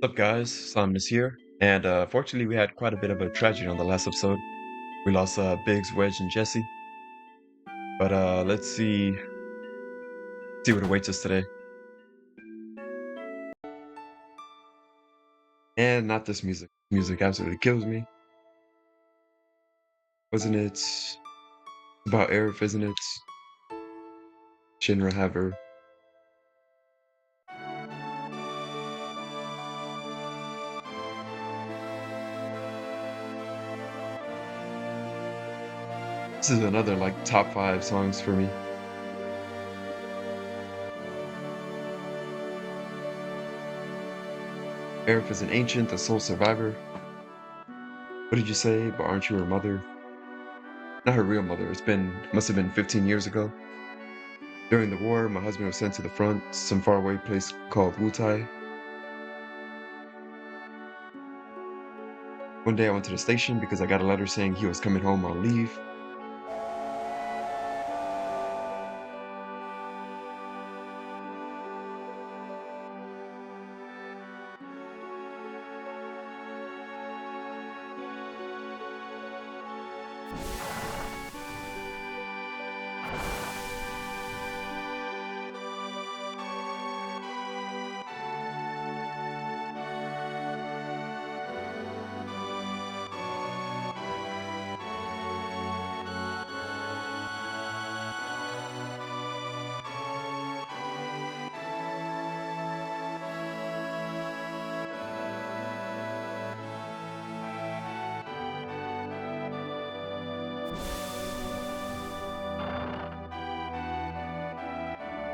What's up, guys? Simon is here, and fortunately, we had quite a bit of a tragedy on the last episode. We lost Biggs, Wedge, and Jesse. But let's see what awaits us today. And not this music. Music absolutely kills me. Wasn't it about Arif, isn't it? Shinra have her. This is another like top 5 songs for me. Arif is an ancient, a sole survivor. What did you say? But aren't you her mother? Not her real mother. Must have been 15 years ago. During the war, my husband was sent to the front, some faraway place called Wutai. One day I went to the station because I got a letter saying he was coming home on leave.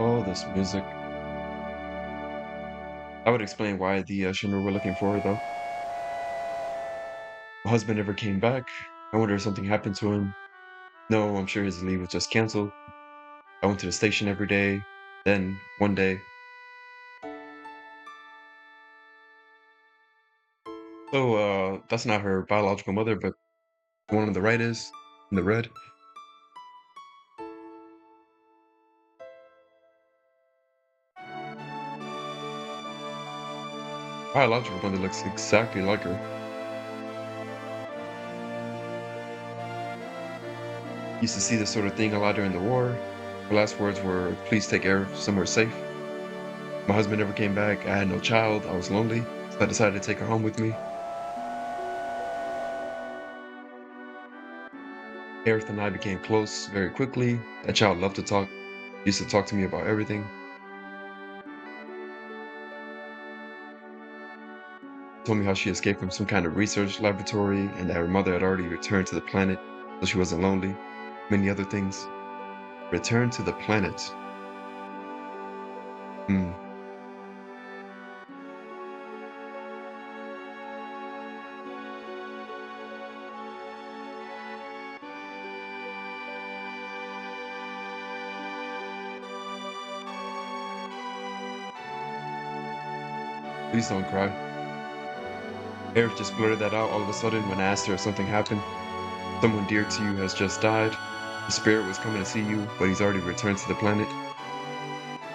Oh, this music. I would explain why the Shinra were looking for her, though. My husband never came back. I wonder if something happened to him. No, I'm sure his leave was just canceled. I went to the station every day. Then, one day. So, that's not her biological mother, but the one on the right is, in the red. Biological mother looks exactly like her. Used to see this sort of thing a lot during the war. Her last words were, "Please take care of somewhere safe." My husband never came back. I had no child. I was lonely. So I decided to take her home with me. Aerith and I became close very quickly. That child loved to talk. Used to talk to me about everything. Told me how she escaped from some kind of research laboratory and that her mother had already returned to the planet so she wasn't lonely. Many other things. Return to the planet. Hmm. Please don't cry. Aerith just blurted that out all of a sudden when I asked her if something happened. Someone dear to you has just died. The spirit was coming to see you, but he's already returned to the planet.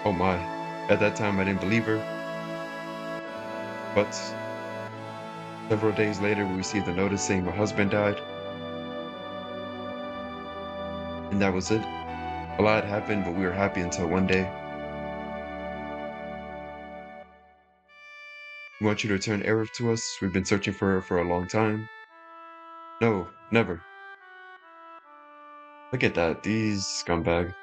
Oh my. At that time, I didn't believe her, but several days later, we received a notice saying my husband died, and that was it. A lot happened, but we were happy until one day. We want you to return Arif to us. We've been searching for her for a long time. No, never. Look at that, these scumbag.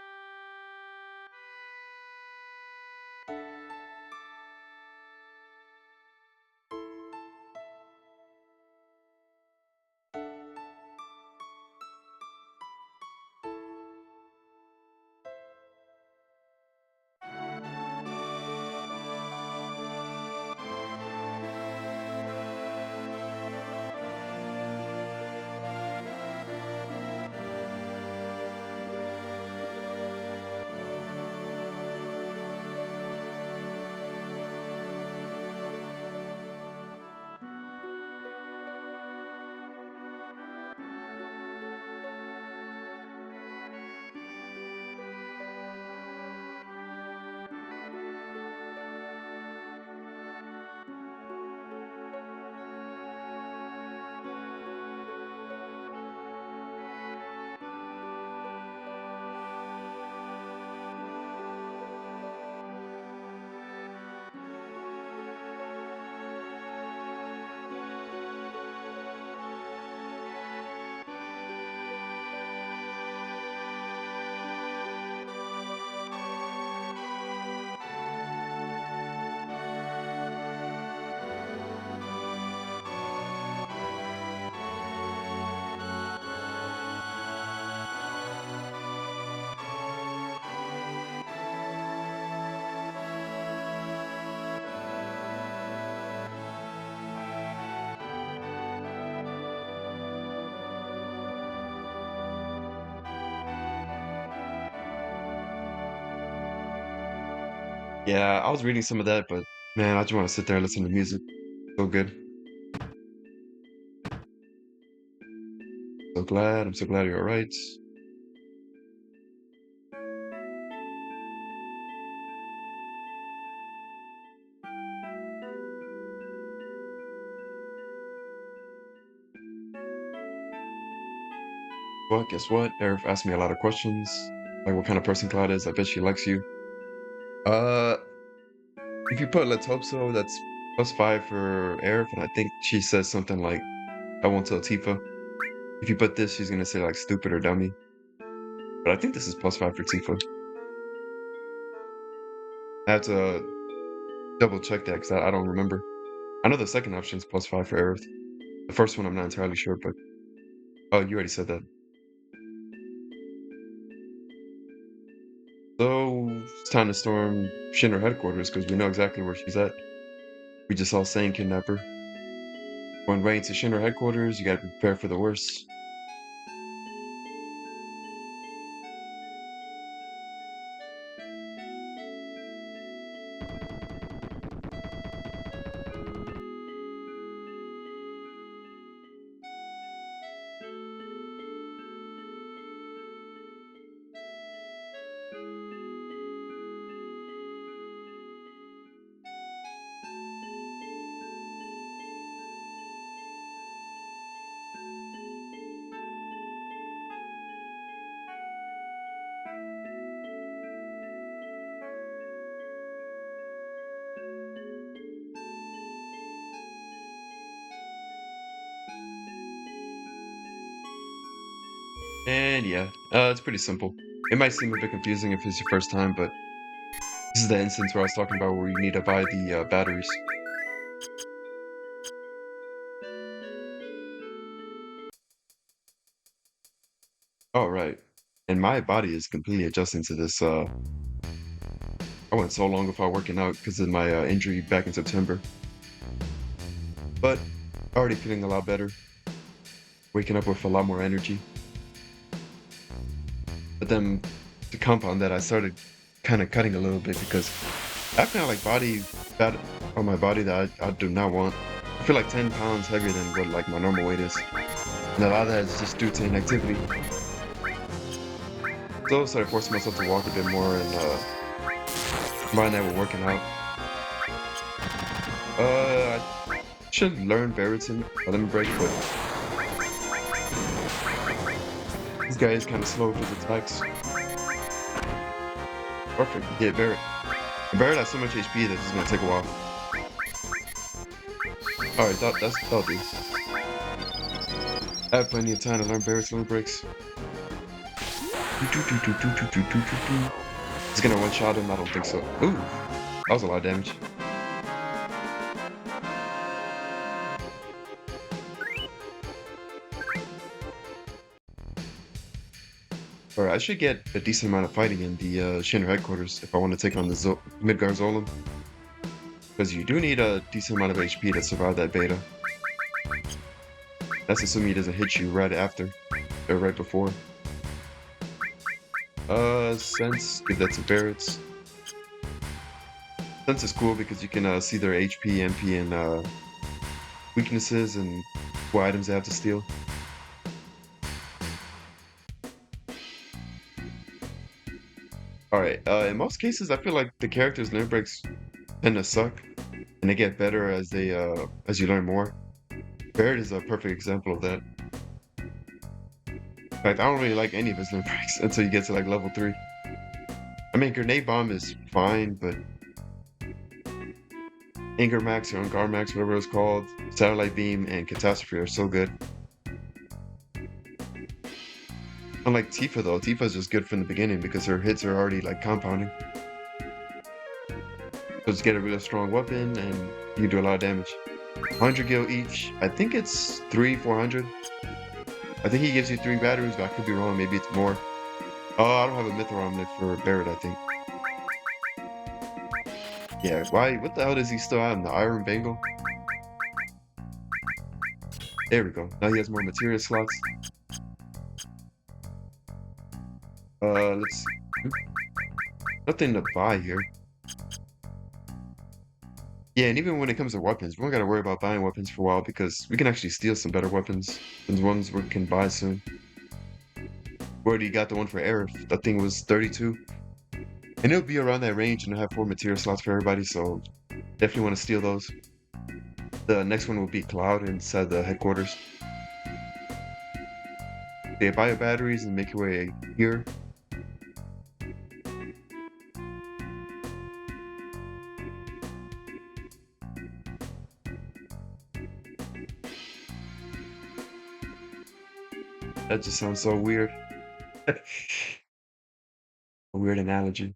Yeah, I was reading some of that, but man, I just want to sit there and listen to music. So good. So glad. I'm so glad you're all right. Well, guess what? Eric asked me a lot of questions. Like what kind of person Cloud is. I bet she likes you. Uh, if you put Let's Hope So, that's +5 for Aerith, and I think she says something like, I won't tell Tifa. If you put this, she's gonna say like stupid or dummy. But I think this is +5 for Tifa. I have to double check that because I don't remember. I know the second option is +5 for Aerith. The first one I'm not entirely sure, but oh, you already said that. So it's time to storm Shinra headquarters because we know exactly where she's at. We just saw Sane kidnap her. Going right into Shinra headquarters, you gotta prepare for the worst. And yeah, it's pretty simple. It might seem a bit confusing if it's your first time, but this is the instance where I was talking about where you need to buy the batteries. All right. And my body is completely adjusting to this. I went so long without working out because of my injury back in September. But already feeling a lot better, waking up with a lot more energy. But then to compound that, I started kind of cutting a little bit because I feel like body fat on my body that I do not want. I feel like 10 pounds heavier than what like my normal weight is. And a lot of that is just due to inactivity. So I started forcing myself to walk a bit more and combine that with working out. I should learn Barreton a limit break, but this guy is kind of slow with his attacks. Perfect, he hit Barret. Barret has so much HP that this is gonna take a while. Alright, that'll do. I have plenty of time to learn Barret's limit breaks. It's gonna one-shot him? I don't think so. Ooh, that was a lot of damage. Alright, I should get a decent amount of fighting in the Shinra headquarters if I want to take on the Midgar Zolan. Because you do need a decent amount of HP to survive that beta. That's assuming he doesn't hit you right after, or right before. Sense, give that to Barrett's. Sense is cool because you can see their HP, MP, and weaknesses and what items they have to steal. Alright, in most cases I feel like the characters' limit breaks tend to suck, and they get better as they as you learn more. Barrett is a perfect example of that. In fact, I don't really like any of his limit breaks until you get to like level 3. I mean, Grenade Bomb is fine, but Anger Max or Ungar Max, whatever it's called, Satellite Beam, and Catastrophe are so good. Unlike Tifa though, Tifa's just good from the beginning because her hits are already like compounding. So just get a really strong weapon and you do a lot of damage. 100 gil each. I think it's 400. I think he gives you 3 batteries, but I could be wrong. Maybe it's more. Oh, I don't have a Mythril Omelet for Barret, I think. Yeah, why? What the hell does he still have in the Iron Bangle? There we go. Now he has more materia slots. Let's see. Nothing to buy here. Yeah, and even when it comes to weapons, we don't gotta worry about buying weapons for a while because we can actually steal some better weapons than the ones we can buy soon. We already got the one for Aerith. That thing was 32. And it'll be around that range and it'll have 4 material slots for everybody, so definitely want to steal those. The next one will be Cloud inside the headquarters. They buy your batteries and make your way here. That just sounds so weird. A weird analogy.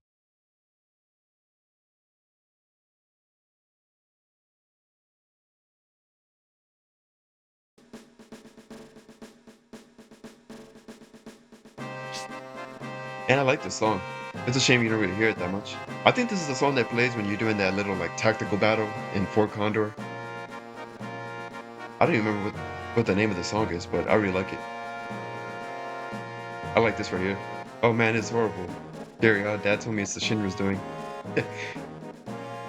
And I like this song. It's a shame you don't really hear it that much. I think this is the song that plays when you're doing that little like tactical battle in Fort Condor. I don't even remember what the name of the song is, but I really like it. I like this right here. Oh man, it's horrible. Gary, Dad told me it's the Shinra's doing.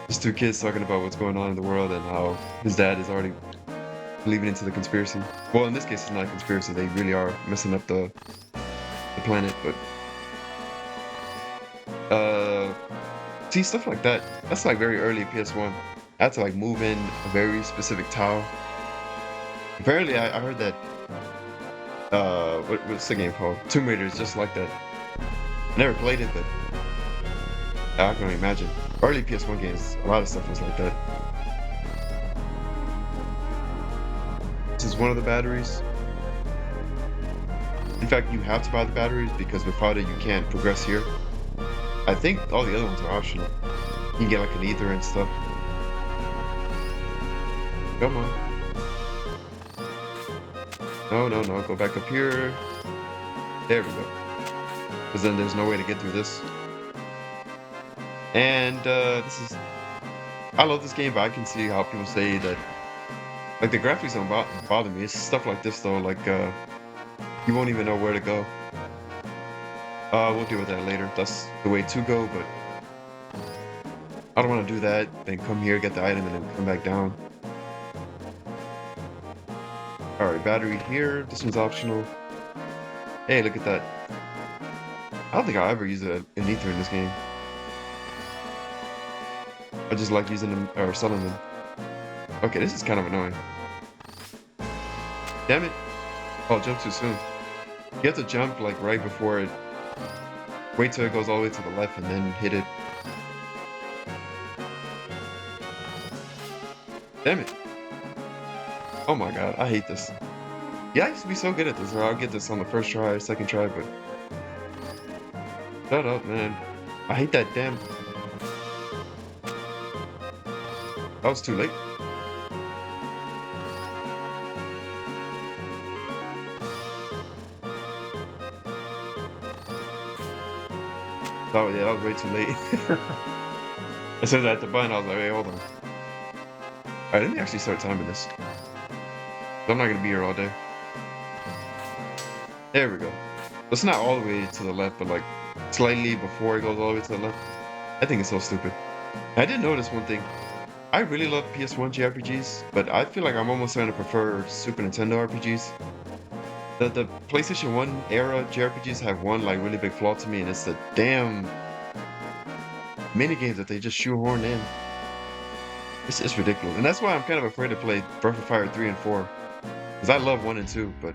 Just two kids talking about what's going on in the world and how his dad is already believing into the conspiracy. Well, in this case, it's not a conspiracy. They really are messing up the planet, but see stuff like that. That's like very early PS1. I had to like move in a very specific tile. Apparently, I heard that what's the game called? Tomb Raider is just like that. I never played it, but I can only imagine. Early PS1 games, a lot of stuff was like that. This is one of the batteries. In fact, you have to buy the batteries because without it, you can't progress here. I think all the other ones are optional. You can get like an ether and stuff. Come on. No, go back up here. There we go. Because then there's no way to get through this. And I love this game, but I can see how people say that, like, the graphics don't bother me. It's stuff like this though, like you won't even know where to go. We'll deal with that later. That's the way to go, but I don't want to do that. Then come here, get the item, and then come back down. Alright, battery here. This one's optional. Hey, look at that. I don't think I'll ever use an ether in this game. I just like using them, or selling them. Okay, this is kind of annoying. Damn it. Oh, jump too soon. You have to jump, like, right before it. Wait till it goes all the way to the left and then hit it. Damn it. Oh my god, I hate this. Yeah, I used to be so good at this, or I'll get this on the first try or second try, but... Shut up, man. I hate that damn... That was too late. Oh yeah, that was way too late. As soon as I hit the button, I was like, wait, hold on. Alright, let me actually start timing this. I'm not gonna be here all day. There we go. It's not all the way to the left, but like slightly before it goes all the way to the left. I think it's so stupid. I did notice one thing. I really love PS1 JRPGs, but I feel like I'm almost starting to prefer Super Nintendo RPGs. The PlayStation 1 era JRPGs have one like really big flaw to me, and it's the damn minigames that they just shoehorn in. It's ridiculous. And that's why I'm kind of afraid to play Breath of Fire 3 and 4. Because I love 1 and 2, but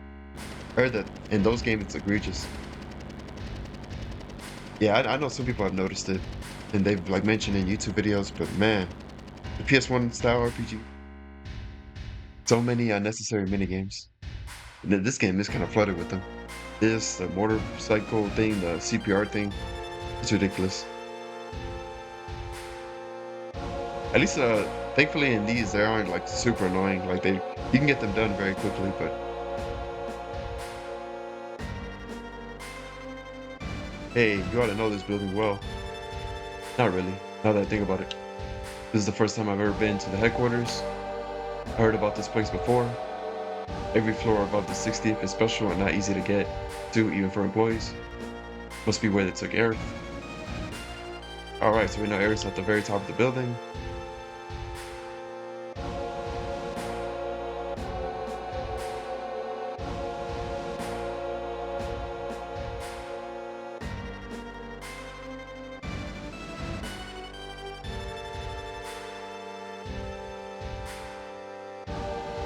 I heard that in those games it's egregious. Yeah, I know some people have noticed it, and they've like mentioned in YouTube videos, but man, the PS1 style RPG, so many unnecessary minigames. And then this game is kind of flooded with them. This, the motorcycle thing, the CPR thing, it's ridiculous. At least, thankfully in these, they aren't like super annoying. Like you can get them done very quickly, but hey, you ought to know this building well. Not really, now that I think about it. This is the first time I've ever been to the headquarters. I heard about this place before. Every floor above the 60th is special and not easy to get to, even for employees. Must be where they took Aerith. Alright, so we know Aerith's at the very top of the building.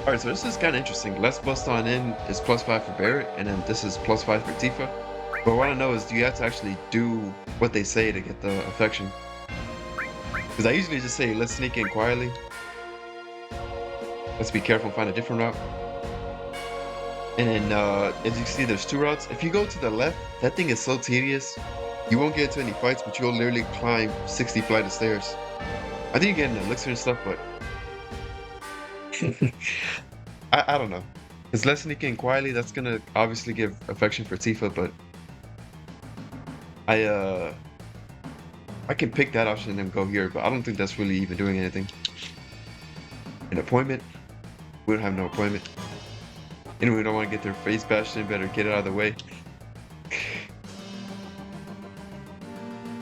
Alright, so this is kind of interesting. Let's bust on in is +5 for Barrett, and then this is +5 for Tifa. But what I know is, do you have to actually do what they say to get the affection? Because I usually just say, let's sneak in quietly. Let's be careful and find a different route. And then, as you see, there's two routes. If you go to the left, that thing is so tedious. You won't get into any fights, but you'll literally climb 60 flight of stairs. I think you get an elixir and stuff, but I don't know. Because let's sneak in quietly, that's gonna obviously give affection for Tifa, but I can pick that option and then go here, but I don't think that's really even doing anything. An appointment? We don't have no appointment. Anyway, we don't want to get their face bashed in, better get it out of the way.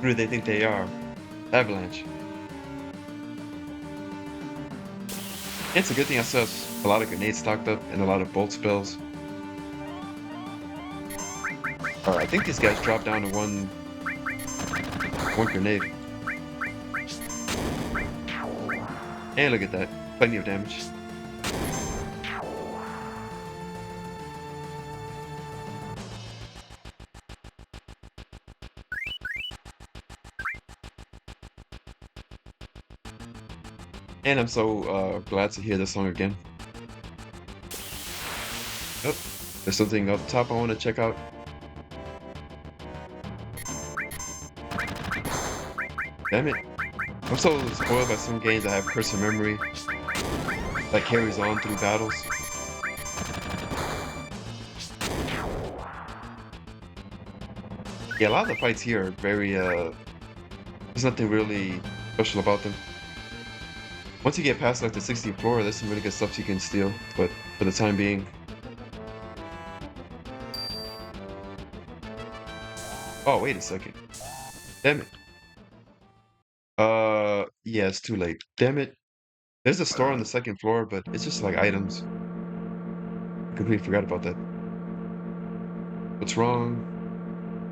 Who do they think they are? Avalanche. It's a good thing I still have a lot of grenades stocked up and a lot of bolt spells. Alright, I think these guys drop down to one grenade. And look at that. Plenty of damage. And I'm so glad to hear this song again. Oh, there's something up top I want to check out. Damn it. I'm so spoiled by some games that have curse of memory that carries on through battles. Yeah, a lot of the fights here are very, there's nothing really special about them. Once you get past like the 60th floor, there's some really good stuff you can steal, but for the time being. Oh, wait a second. Damn it. Yeah, it's too late. Damn it. There's a store on the second floor, but it's just like items. I completely forgot about that. What's wrong?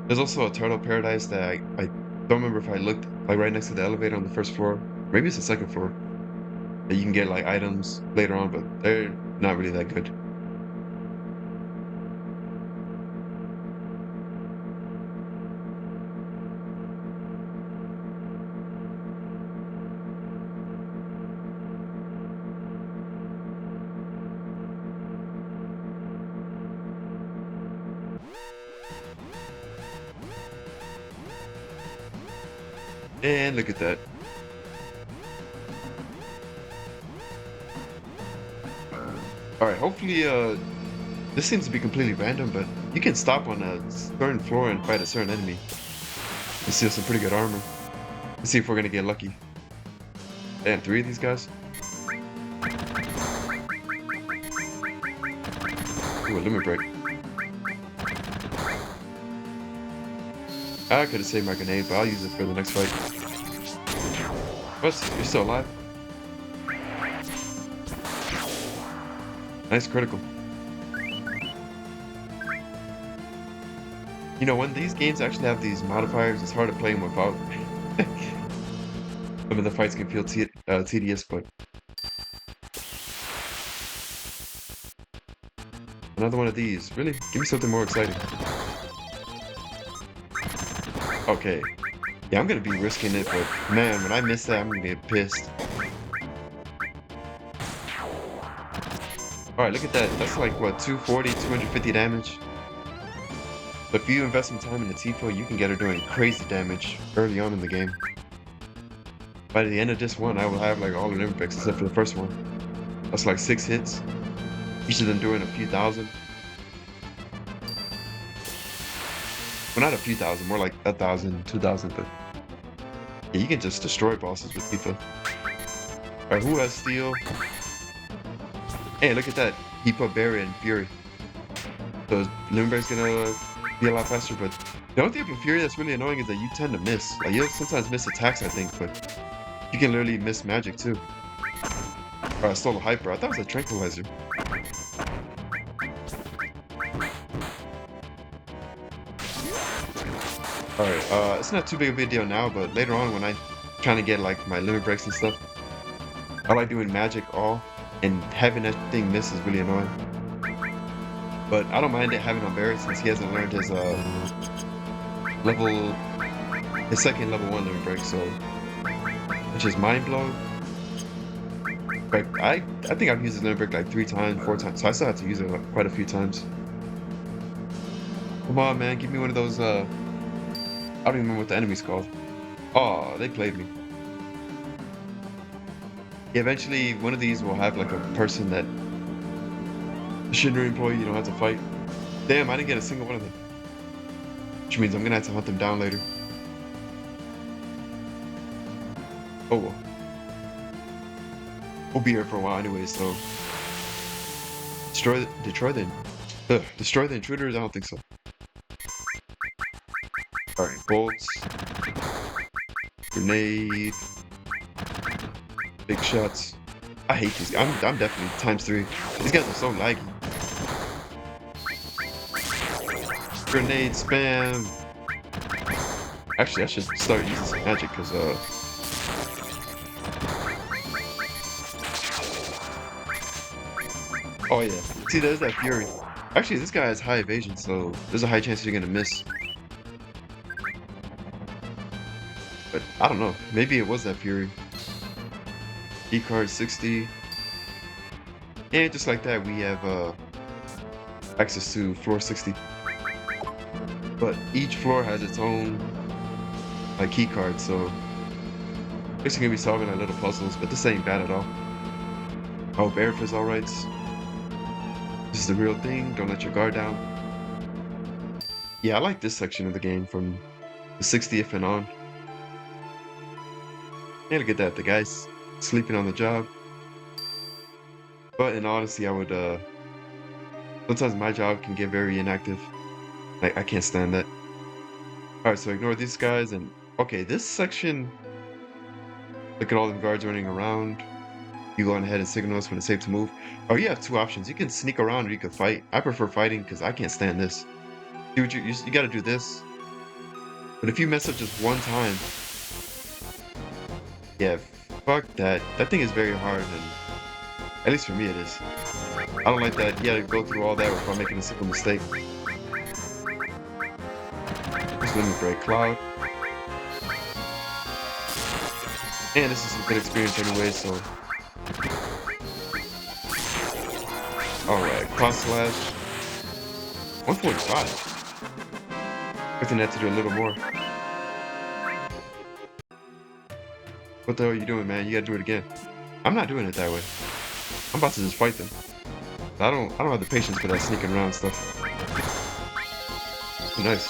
There's also a turtle paradise that I don't remember if I looked like right next to the elevator on the first floor. Maybe it's the second floor. That you can get like items later on, but they're not really that good. And look at that. Alright, hopefully, this seems to be completely random, but you can stop on a certain floor and fight a certain enemy. And steal some pretty good armor. Let's see if we're gonna get lucky. Damn, 3 of these guys? Ooh, a limit break. I could have saved my grenade, but I'll use it for the next fight. What? You're still alive? Nice critical. You know, when these games actually have these modifiers, it's hard to play them without. Some of the fights can feel tedious, but... Another one of these. Really? Give me something more exciting. Okay. Yeah, I'm gonna be risking it, but man, when I miss that, I'm gonna get pissed. Alright, look at that. That's like, what, 240, 250 damage? But if you invest some time in the Tifa, you can get her doing crazy damage early on in the game. By the end of this one, I will have like all the Olympics except for the first one. That's like 6 hits. Each of them doing a few thousand. Well, not a few thousand, more like 1,000, 2,000, but... Yeah, you can just destroy bosses with Tifa. Alright, who has steel? Hey, look at that. He put Barry in Fury. So Limberg's gonna be a lot faster, but the only thing with Fury that's really annoying is that you tend to miss. Like, you'll sometimes miss attacks, I think, but you can literally miss magic too. Alright, I stole a hyper. I thought it was a tranquilizer. Alright, it's not too big of a deal now, but later on when I'm trying to get like my limit breaks and stuff, I like doing magic all and having that thing miss is really annoying. But I don't mind it having on Barrett since he hasn't learned his level, his second level 1 limit break, so which is Mind Blow. But I think I've used his limit break like 3 times, 4 times, so I still have to use it like quite a few times. Come on, man, give me one of those. I don't even remember what the enemy's called. Oh, they played me. Yeah, eventually, one of these will have like a person that a Shinra employee you don't have to fight. Damn, I didn't get a single one of them. Which means I'm gonna have to hunt them down later. Oh well. We'll be here for a while anyway, so destroy the intruders. I don't think so. All right, bolts, grenade, big shots. I hate these guys. I'm definitely ×3. These guys are so laggy. Grenade spam. Actually, I should start using some magic because oh yeah. See, there's that Fury. Actually, this guy has high evasion, so there's a high chance you're gonna miss. But I don't know. Maybe it was that Fury. E card 60. And just like that, we have access to floor 60. But each floor has its own like key card, so basically gonna be solving like little puzzles, but this ain't bad at all. Oh, Barrett is alright. This is the real thing, don't let your guard down. Yeah, I like this section of the game from the 60th and on. And look at that, the guy's sleeping on the job. But in honesty, I would sometimes my job can get very inactive. Like I can't stand that. Alright, so ignore these guys and okay, this section, look at all the guards running around. You go on ahead and signal us when it's safe to move. Oh, you have 2 options. You can sneak around or you can fight. I prefer fighting because I can't stand this. Dude, you gotta do this. But if you mess up just one time, yeah, fuck that. That thing is very hard, and at least for me it is. I don't like that you gotta go through all that without making a simple mistake. Just let me break Cloud. And this is a good experience anyway, so. Alright, cross slash. 145. I think I have to do a little more. What the hell are you doing, man? You gotta do it again. I'm not doing it that way. I'm about to just fight them. I don't have the patience for that sneaking around stuff. Nice.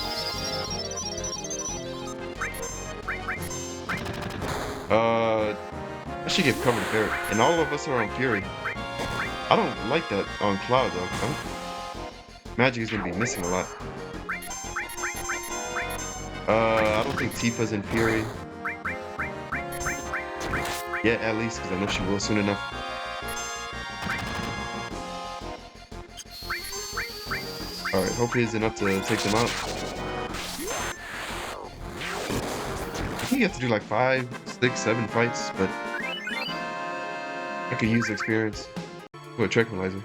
I should get covered there. And all of us are on Fury. I don't like that on Cloud though. Magic is gonna be missing a lot. I don't think Tifa's in Fury. Yeah, at least, because I know she will soon enough. Alright, hopefully it's enough to take them out. I think you have to do like 5, 6, 7 fights, but I could use the experience. Ooh, a tranquilizer.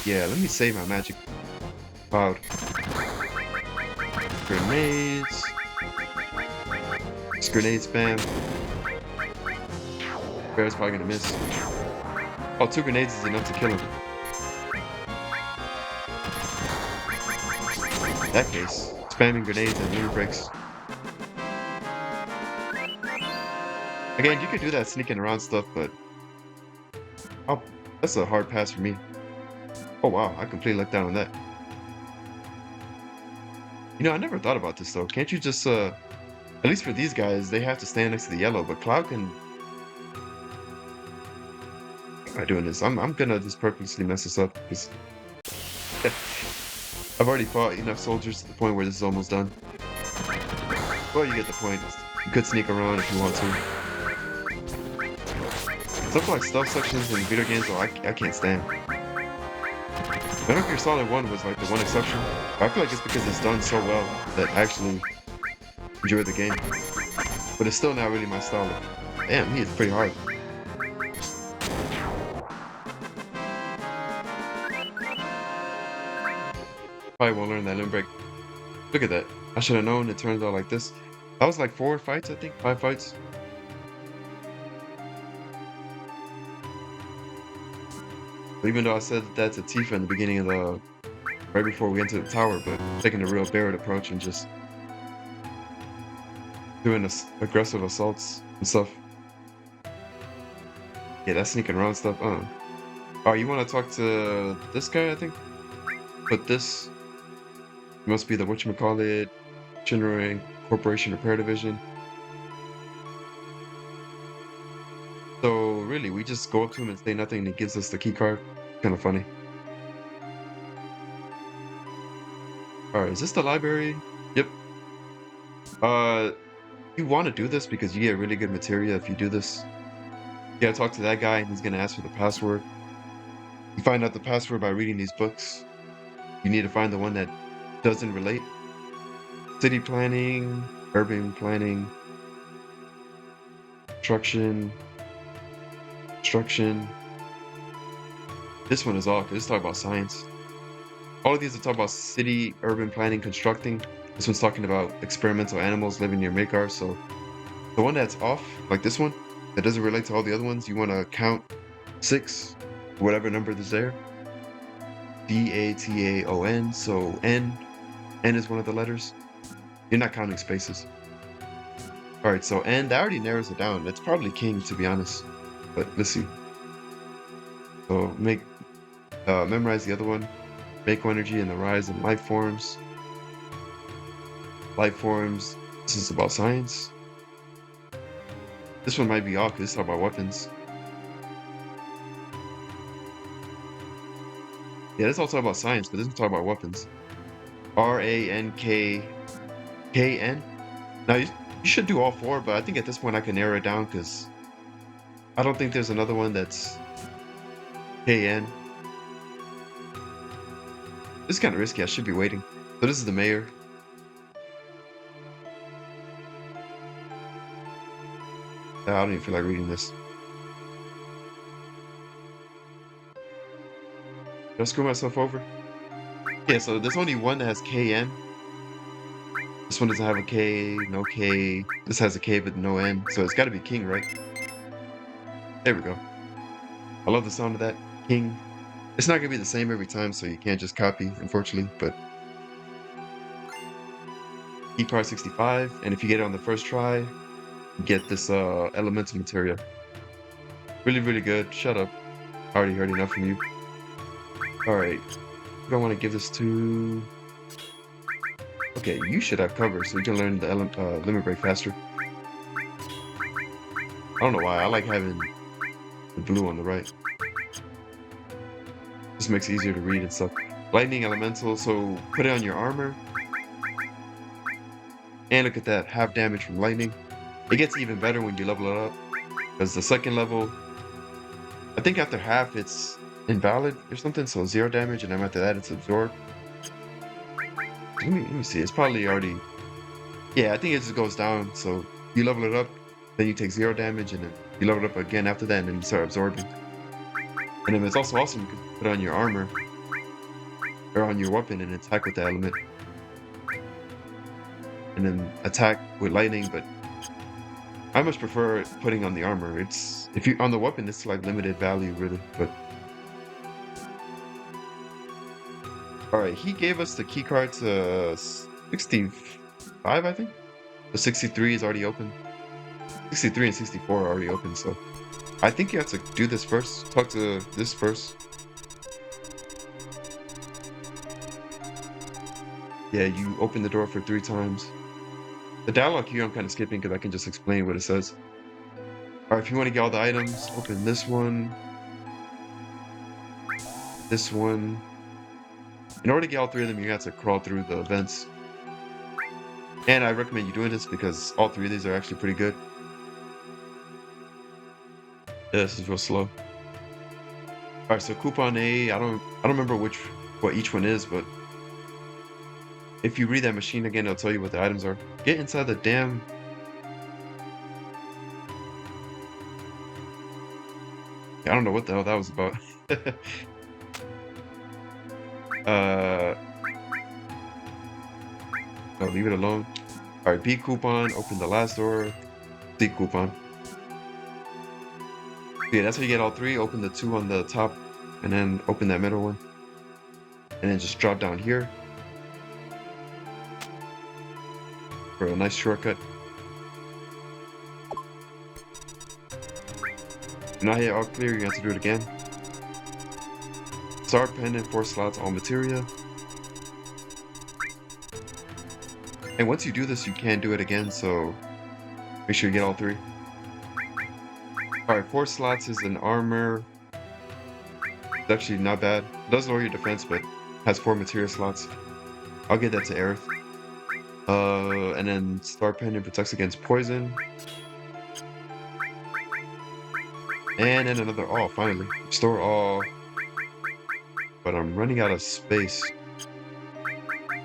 Yeah, let me save my magic cloud. Grenades. It's grenade spam. Bear's probably gonna miss. Oh, 2 grenades is enough to kill him. In that case, spamming grenades and lunar breaks. Again, you could do that sneaking around stuff, but that's a hard pass for me. Oh wow, I completely looked down on that. You know, I never thought about this though. Can't you just at least for these guys, they have to stand next to the yellow, but Cloud can. How am I doing this? I'm gonna just purposely mess this up because I've already fought enough soldiers to the point where this is almost done. Well, you get the point. You could sneak around if you want to. Stuff like stealth sections in video games, though, I can't stand. Metal Gear Solid 1 was like the one exception. I feel like it's because it's done so well that actually enjoy the game. But it's still not really my style. Damn, he is pretty hard. Probably won't learn that limb break. Look at that. I should have known it turns out like this. That was like 4 fights, I think. 5 fights. But even though I said that to Tifa in the beginning of the right before we entered the tower, but taking the real Barrett approach and just doing aggressive assaults and stuff. Yeah, that sneaking around stuff. Oh, you want to talk to this guy? I think. But this must be the whatchamacallit Shinra Corporation Repair Division. So really, we just go up to him and say nothing, and he gives us the key card. Kind of funny. All right, is this the library? Yep. You want to do this because you get really good materia if you do this. You gotta talk to that guy, and he's gonna ask for the password. You find out the password by reading these books. You need to find the one that doesn't relate. City planning, urban planning, construction. This one is all because it's talking about science. All of these are talking about city, urban planning, constructing. This one's talking about experimental animals living near Makar. So the one that's off, like this one, that doesn't relate to all the other ones, you want to count 6, whatever number is there. DATAON. So N is one of the letters. You're not counting spaces. All right, so N, that already narrows it down. It's probably king, to be honest. But let's see. So memorize the other one. Mako energy and the rise in life forms. Life forms. This is about science. This one might be off because it's talking about weapons. Yeah, this all talking about science, but this is talking about weapons. RANKKN. Now you should do all 4, but I think at this point I can narrow it down because I don't think there's another one that's KN. This is kind of risky. I should be waiting. So this is the mayor. I don't even feel like reading this. Did I screw myself over? Yeah, so there's only one that has KN. This one doesn't have a K, no K. This has a K but no N. So it's got to be king, right? There we go. I love the sound of that. King. It's not going to be the same every time, so you can't just copy, unfortunately, but key card 65, and if you get it on the first try, you get this elemental material. Really, really good. Shut up. I already heard enough from you. Alright. I want to give this to... Okay, you should have cover, so you can learn the limit break faster. I don't know why, I like having the blue on the right. Just makes it easier to read and stuff. Lightning elemental, so put it on your armor. And look at that, half damage from lightning. It gets even better when you level it up. Because the second level, I think after half it's invalid or something, so 0 damage, and then after that it's absorbed. Let me see, it's probably already... Yeah, I think it just goes down, so you level it up, then you take 0 damage, and then you level it up again after that, and then you start absorbing. And then it's also awesome, you can put it on your armor, or on your weapon, and attack with the element. And then attack with lightning, but I much prefer putting on the armor. It's if you on the weapon, it's like limited value really. But all right, he gave us the key card to 65, I think. The 63 is already open. 63 and 64 are already open, so I think you have to do this first. Talk to this first. Yeah, you open the door for 3 times. The dialogue here I'm kind of skipping because I can just explain what it says. Alright, if you want to get all the items, open this one. This one. In order to get all 3 of them, you have to crawl through the vents. And I recommend you doing this because all 3 of these are actually pretty good. Yeah, this is real slow. Alright, so coupon A, I don't remember what each one is, but If you read that machine again, it'll tell you what the items are. Get inside the damn... I don't know what the hell that was about. uh, no, leave it alone. All right, B coupon, open the last door. C coupon. Yeah, that's how you get all three. Open the two on the top, and then open that middle one. And then just drop down here for a nice shortcut. Now hit all clear, you have to do it again. Start pendant, 4 slots, all materia. And once you do this, you can do it again, so make sure you get all 3. Alright, 4 slots is an armor. It's actually not bad. It does lower your defense, but has 4 materia slots. I'll get that to Aerith. And then Star Pendant protects against poison. And then another all, finally. Store all. But I'm running out of space.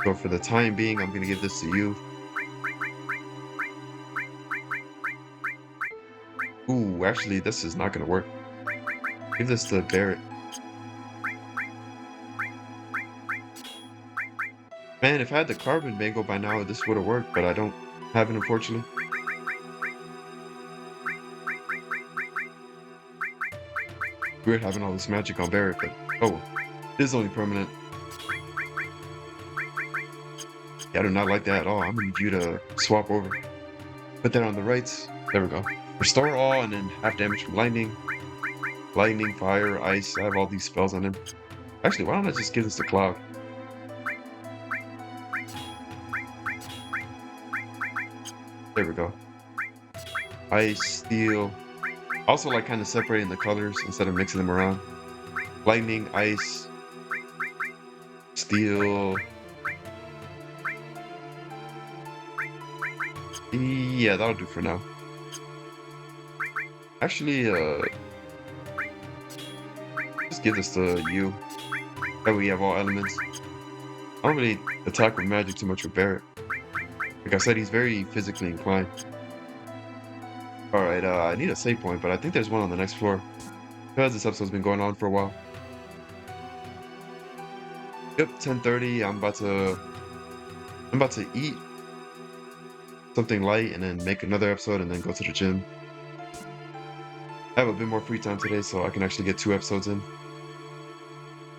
So for the time being, I'm gonna give this to you. Ooh, actually, this is not gonna work. Give this to Barrett. Man, if I had the carbon mango by now, this would have worked, but I don't have it, unfortunately. Weird having all this magic on Barrett, but oh, this is only permanent. Yeah, I do not like that at all. I'm gonna need you to swap over. Put that on the rights. There we go. Restore all, and then half damage from lightning. Lightning, fire, ice. I have all these spells on him. Actually, why don't I just give this to Cloud? There we go. Ice, steel. Also like kind of separating the colors instead of mixing them around. Lightning, ice, steel. Yeah, that'll do for now. Actually, just give this to you. That way you have all elements. I don't really attack with magic too much with Barrett. Like I said, he's very physically inclined. Alright, I need a save point, but I think there's one on the next floor. Because this episode's been going on for a while. Yep, 10:30. I'm about to eat something light and then make another episode and then go to the gym. I have a bit more free time today, so I can actually get 2 episodes in.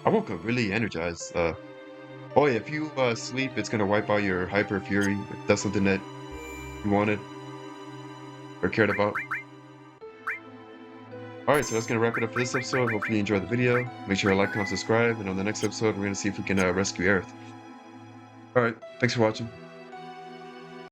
I woke up really energized. Oh yeah, if you sleep, it's gonna wipe out your Hyper Fury. If that's something that you wanted or cared about. Alright, so that's gonna wrap it up for this episode. Hopefully you enjoyed the video. Make sure to like, comment, subscribe, and on the next episode, we're gonna see if we can rescue Aerith. Alright, thanks for watching.